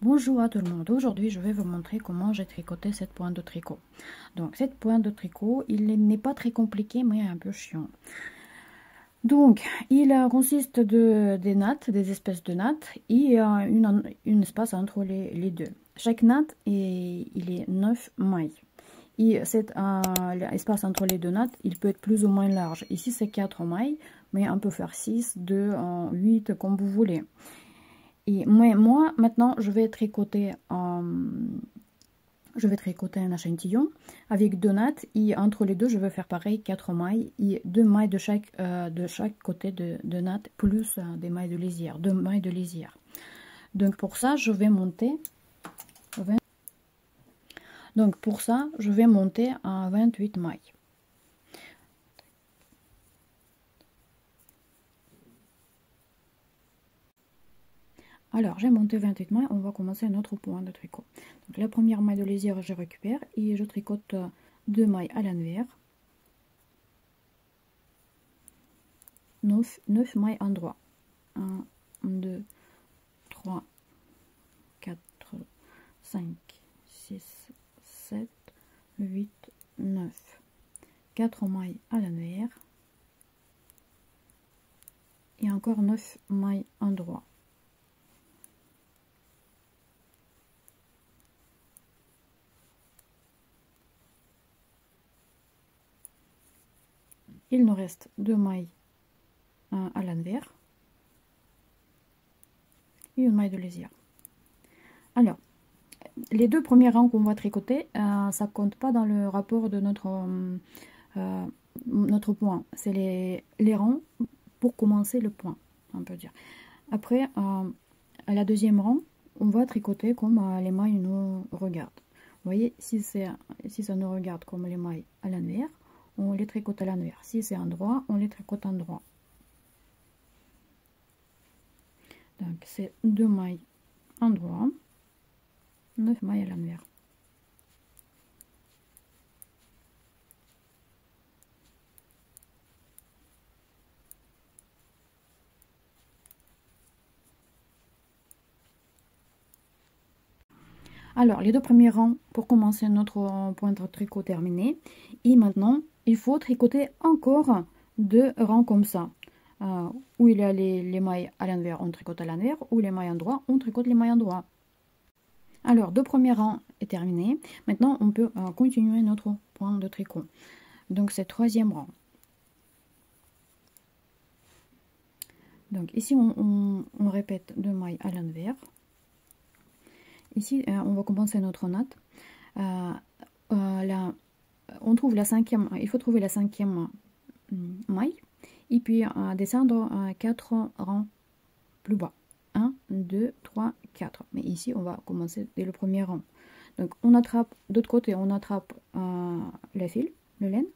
Bonjour à tout le monde, aujourd'hui je vais vous montrer comment j'ai tricoté cette pointe de tricot. Donc cette pointe de tricot, il n'est pas très compliqué mais un peu chiant. Donc il consiste des nattes, des espèces de nattes et une espace entre les deux. Chaque natte, il est 9 mailles. Et cet espace entre les deux nattes, il peut être plus ou moins large. Ici c'est 4 mailles, mais on peut faire 6, 2, 8 comme vous voulez. Et moi maintenant, je vais tricoter un échantillon avec 2 nattes et entre les deux, je vais faire pareil, 4 mailles et 2 mailles de chaque côté de natte plus des mailles de lisière, 2 mailles de lisière. Donc pour ça, je vais monter à 28 mailles. Alors, j'ai monté 28 mailles, on va commencer notre point de tricot. Donc, la première maille de lisière, je récupère et je tricote 2 mailles à l'envers. 9 mailles endroit. 1, 2, 3, 4, 5, 6, 7, 8, 9. 4 mailles à l'envers. Et encore 9 mailles endroit. Il nous reste 2 mailles à l'envers et une maille de lisière. Alors, les deux premiers rangs qu'on va tricoter, ça compte pas dans le rapport de notre point. C'est les rangs pour commencer le point, on peut dire. Après, à la deuxième rang, on va tricoter comme les mailles nous regardent. Vous voyez, si ça nous regarde comme les mailles à l'envers, on les tricote à l'envers. Si c'est endroit, on les tricote endroit. Donc c'est 2 mailles endroit, 9 mailles à l'envers. Alors, les deux premiers rangs pour commencer notre point de tricot terminé. Et maintenant, il faut tricoter encore 2 rangs comme ça. Où il y a les mailles à l'envers, on tricote à l'envers. Où les mailles endroit, on tricote les mailles endroit. Alors, 2 premiers rangs est terminé. Maintenant, on peut continuer notre point de tricot. Donc, c'est 3e rang. Donc, ici, on répète 2 mailles à l'envers. Ici, on va commencer notre natte. On trouve la 5e, il faut trouver la 5e maille et puis descendre 4 rangs plus bas. 1, 2, 3, 4. Mais ici, on va commencer dès le premier rang. Donc, on attrape, d'autre côté, on attrape le fil, le laine,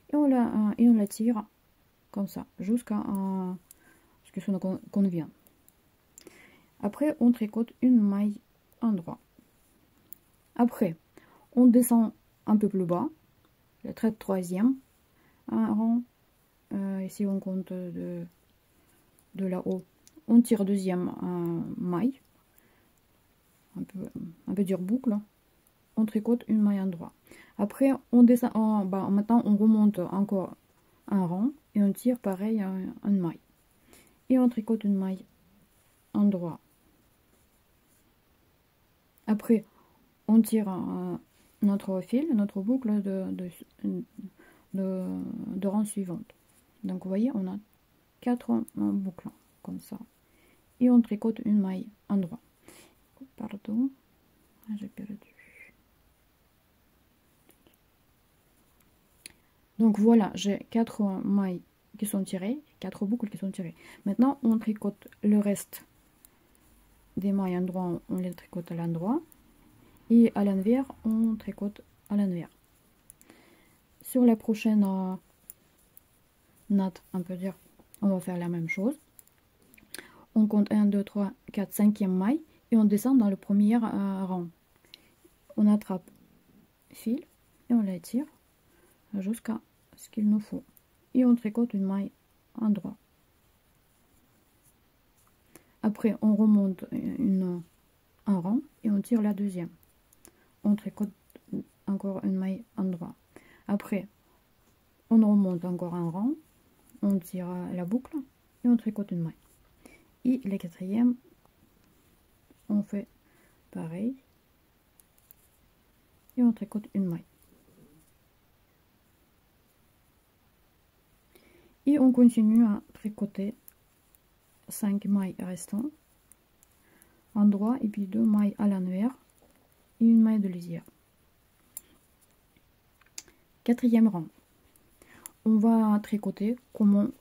et on la tire comme ça, jusqu'à ce que ça nous convienne. Après, on tricote une maille endroit. Après, on descend un peu plus bas, le 3e, un rang, ici on compte de là-haut, on tire 2e maille, un peu dire boucle, on tricote une maille endroit. Après, on descend en bas, maintenant on remonte encore un rang et on tire pareil une maille. Et on tricote une maille endroit. Après, on tire notre fil, notre boucle de rang suivante. Donc vous voyez, on a 4 boucles comme ça. Et on tricote une maille endroit. Pardon, j'ai perdu. Donc voilà, j'ai 4 mailles qui sont tirées, 4 boucles qui sont tirées. Maintenant, on tricote le reste des mailles endroit, on les tricote à l'endroit. Et à l'envers, on tricote à l'envers. Sur la prochaine natte, on peut dire, on va faire la même chose. On compte 1, 2, 3, 4, 5e maille et on descend dans le premier rang. On attrape fil et on la tire jusqu'à ce qu'il nous faut. Et on tricote une maille endroit. Après, on remonte un rang et on tire la deuxième. On tricote encore une maille endroit. Après, on remonte encore un rang, on tire la boucle et on tricote une maille. Et la quatrième, on fait pareil et on tricote une maille. Et on continue à tricoter 5 mailles restantes endroit et puis 2 mailles à l'envers et une maille de lisière. Quatrième rang, on va tricoter comme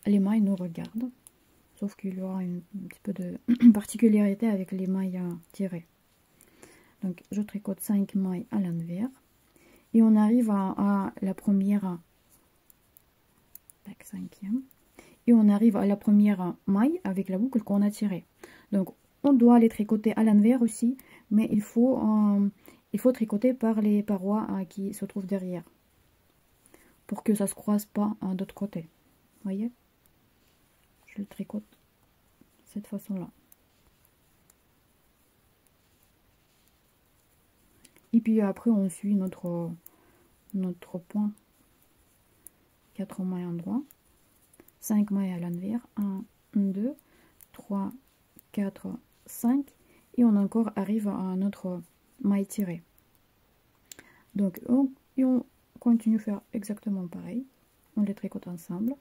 les mailles nous regardent, sauf qu'il y aura un petit peu de particularité avec les mailles tirées. Donc je tricote 5 mailles à l'envers et on arrive à la première, cinquième, et on arrive à la première maille avec la boucle qu'on a tirée. Donc on doit les tricoter à l'envers aussi, mais il faut tricoter par les parois qui se trouvent derrière pour que ça se croise pas d'autre côté. Vous voyez, je le tricote de cette façon là. Et puis après on suit notre point. 4 mailles endroit, 5 mailles à l'envers, 1, 2, 3, 4, 5 et on encore arrive à notre maille tirée. Donc on continue à faire exactement pareil, on les tricote ensemble.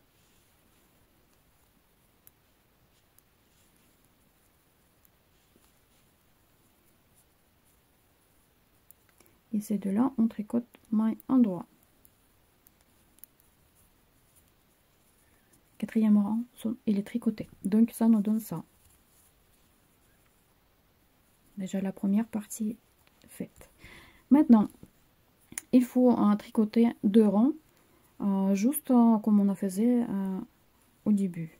Et ces deux là on tricote maille endroit. Quatrième rang, il est tricoté, donc ça nous donne ça. Déjà la première partie faite. Maintenant il faut tricoter 2 rangs, juste comme on a faisait au début.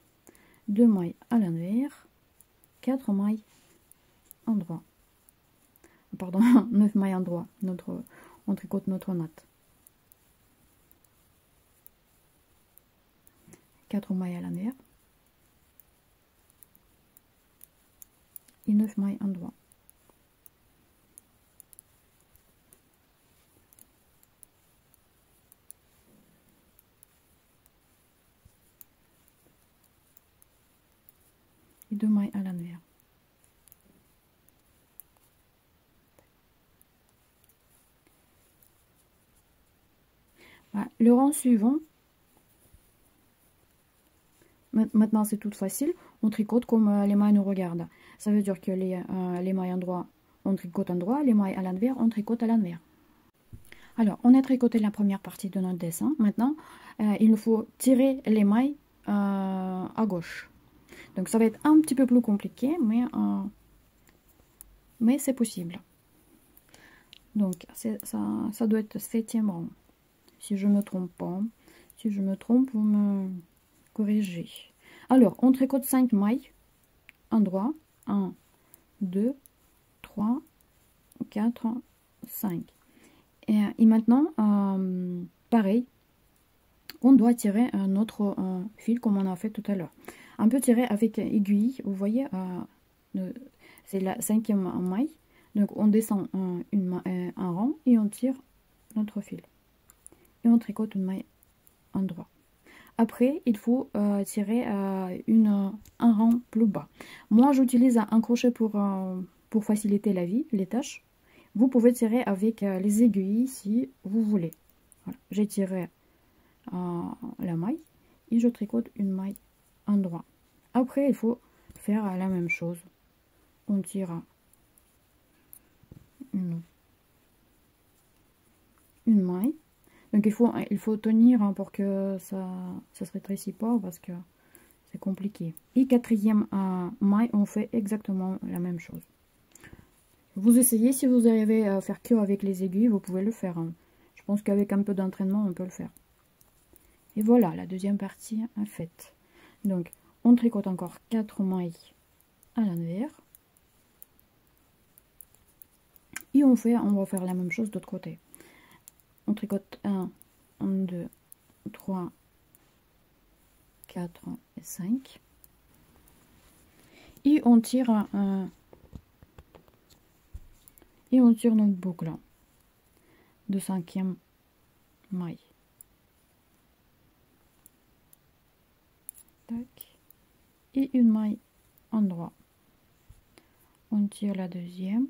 2 mailles à l'envers, 4 mailles endroit. Pardon, 9 mailles endroit. On tricote notre natte. 4 mailles à l'envers et 9 mailles endroit. Et 2 mailles à l'envers. Voilà. Le rang suivant, maintenant c'est tout facile, on tricote comme les mailles nous regardent. Ça veut dire que les mailles endroit, on tricote endroit, les mailles à l'envers, on tricote à l'envers. Alors, on a tricoté la première partie de notre dessin. Maintenant, il nous faut tirer les mailles à gauche. Donc, ça va être un petit peu plus compliqué, mais c'est possible. Donc, ça doit être 7e rang. Si je ne me trompe pas. Si je me trompe, vous me corrigez. Alors, on tricote 5 mailles endroit. 1, 2, 3, 4, 5. Et maintenant, pareil, on doit tirer notre fil comme on a fait tout à l'heure. On peut tirer avec aiguille, vous voyez, c'est la 5e maille. Donc on descend un rang et on tire notre fil. Et on tricote une maille endroit. Après, il faut tirer un rang plus bas. Moi, j'utilise un crochet pour faciliter la vie, les tâches. Vous pouvez tirer avec les aiguilles si vous voulez. Voilà. J'ai tiré la maille et je tricote une maille endroit. Après, il faut faire la même chose. On tire une maille. Donc il faut tenir pour que ça se rétrécisse pas parce que c'est compliqué. Et 4e maille, on fait exactement la même chose. Vous essayez, si vous arrivez à faire que avec les aiguilles, vous pouvez le faire. Je pense qu'avec un peu d'entraînement, on peut le faire. Et voilà, la deuxième partie est faite. Donc, on tricote encore 4 mailles à l'envers. Et on va faire la même chose de l'autre côté. On tricote 1, 2, 3, 4 et 5. Et on tire et on tire notre boucle de 5e maille. Tac. Et une maille endroit. On tire la deuxième.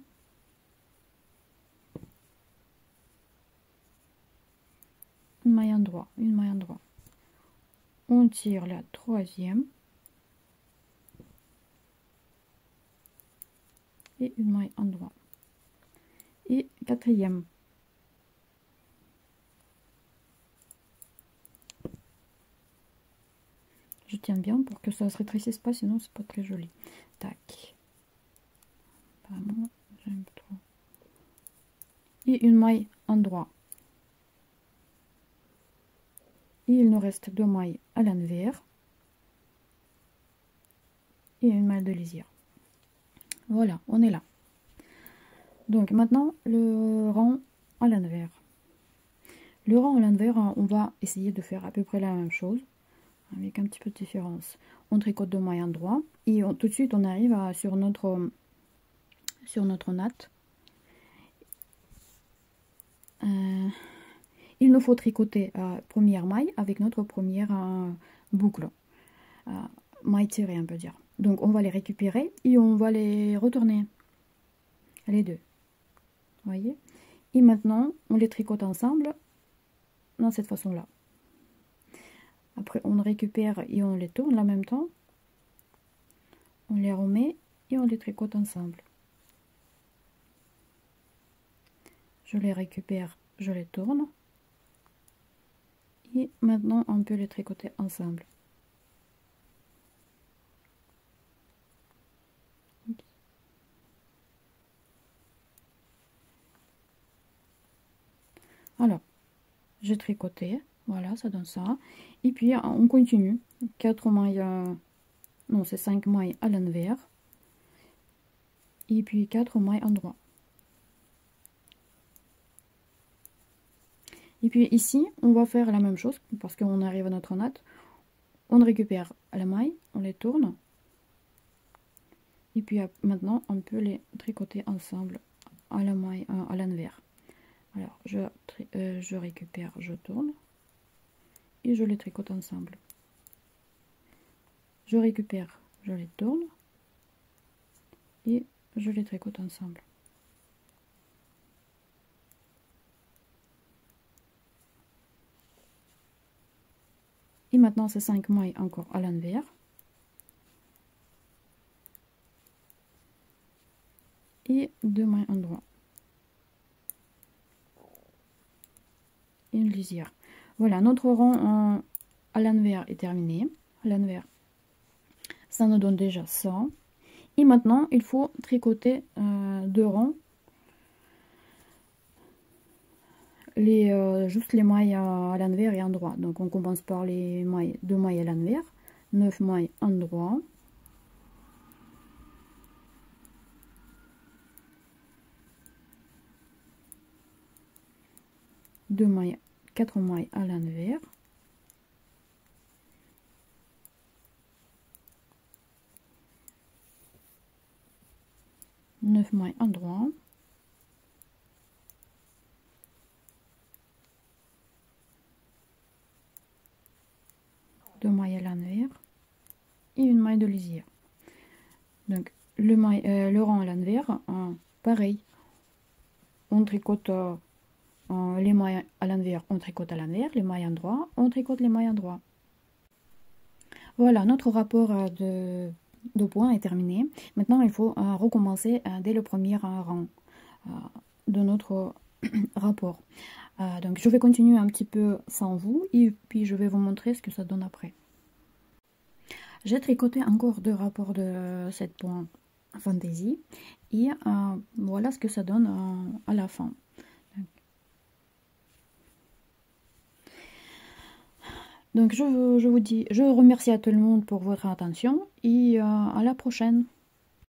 Une maille endroit, une maille endroit. On tire la troisième. Et une maille endroit. Et quatrième. Je tiens bien pour que ça se rétrécisse pas, sinon c'est pas très joli. Tac. Vraiment, j'aime trop. Et une maille endroit. Et il nous reste 2 mailles à l'envers. Et une maille de lisière. Voilà, on est là. Donc maintenant, le rang à l'envers. Le rang à l'envers, on va essayer de faire à peu près la même chose, avec un petit peu de différence. On tricote 2 mailles endroit et tout de suite on arrive sur notre natte. Il nous faut tricoter première maille avec notre première boucle, maille tirée on peut dire. Donc on va les récupérer et on va les retourner, les deux, voyez. Et maintenant on les tricote ensemble dans cette façon là. Après on récupère et on les tourne en même temps, on les remet et on les tricote ensemble. Je les récupère, je les tourne. Et maintenant, on peut les tricoter ensemble. Alors, j'ai tricoté. Voilà, ça donne ça. Et puis, on continue. 4 mailles, non, c'est 5 mailles à l'envers. Et puis, 4 mailles endroit. Et puis ici, on va faire la même chose parce qu'on arrive à notre natte. On récupère la maille, on les tourne. Et puis maintenant, on peut les tricoter ensemble à la maille, à l'envers. Alors, je récupère, je tourne. Et je les tricote ensemble. Je récupère, je les tourne. Et je les tricote ensemble. Et maintenant, c'est 5 mailles encore à l'envers. Et 2 mailles endroit. Et une lisière. Voilà, notre rang à l'envers est terminé. À l'envers, ça nous donne déjà ça. Et maintenant, il faut tricoter 2 rangs. Juste les mailles à l'envers et endroit. Donc on commence par les mailles, 2 mailles à l'envers, 9 mailles endroit. Deux mailles, 4 mailles à l'envers. Neuf mailles endroit. Deux mailles à l'envers et une maille de lisière. Donc le rang à l'envers, pareil, on tricote les mailles à l'envers, on tricote à l'envers, les mailles endroit, on tricote les mailles endroit. Voilà, notre rapport de points est terminé. Maintenant, il faut recommencer dès le premier rang de notre rapport. Donc, je vais continuer un petit peu sans vous et puis je vais vous montrer ce que ça donne après. J'ai tricoté encore 2 rapports de 7 points fantaisie et voilà ce que ça donne à la fin. Donc je vous dis, je remercie à tout le monde pour votre attention et à la prochaine.